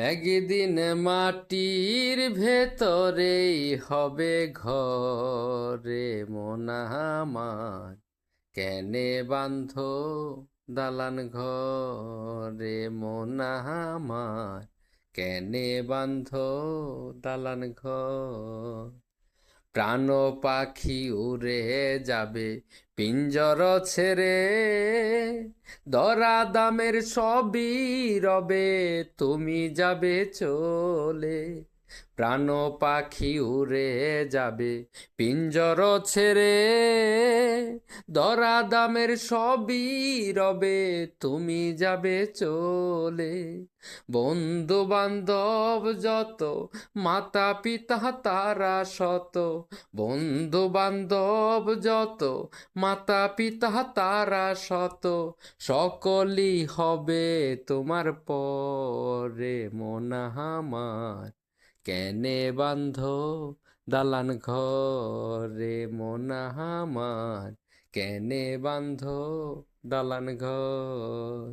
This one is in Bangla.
একদিন মাটির ভেতরেই হবে ঘরে মন আমার, কেনে বাঁধ দালান ঘরে মন আমার, কেনে বাঁধ দালান ঘর। প্রাণ পাখি উড়ে যাবে পিঞ্জর ছেড়ে, দরা দামের সবই রবে তুমি যাবে চলে। প্রাণ পাখি উড়ে যাবে পিঞ্জর ছেড়ে, দরা দামের সবই রবে তুমি যাবে চলে। বন্ধু বান্ধব যত, মাতা পিতা তারা শত, বন্ধু বান্ধব যত, মাতা পিতা তারা শত, সকলই হবে তোমার পরে মন আমার, কেনে বাঁধ দালান ঘরে মন আমার, কেনে বাঁধ দালান ঘর।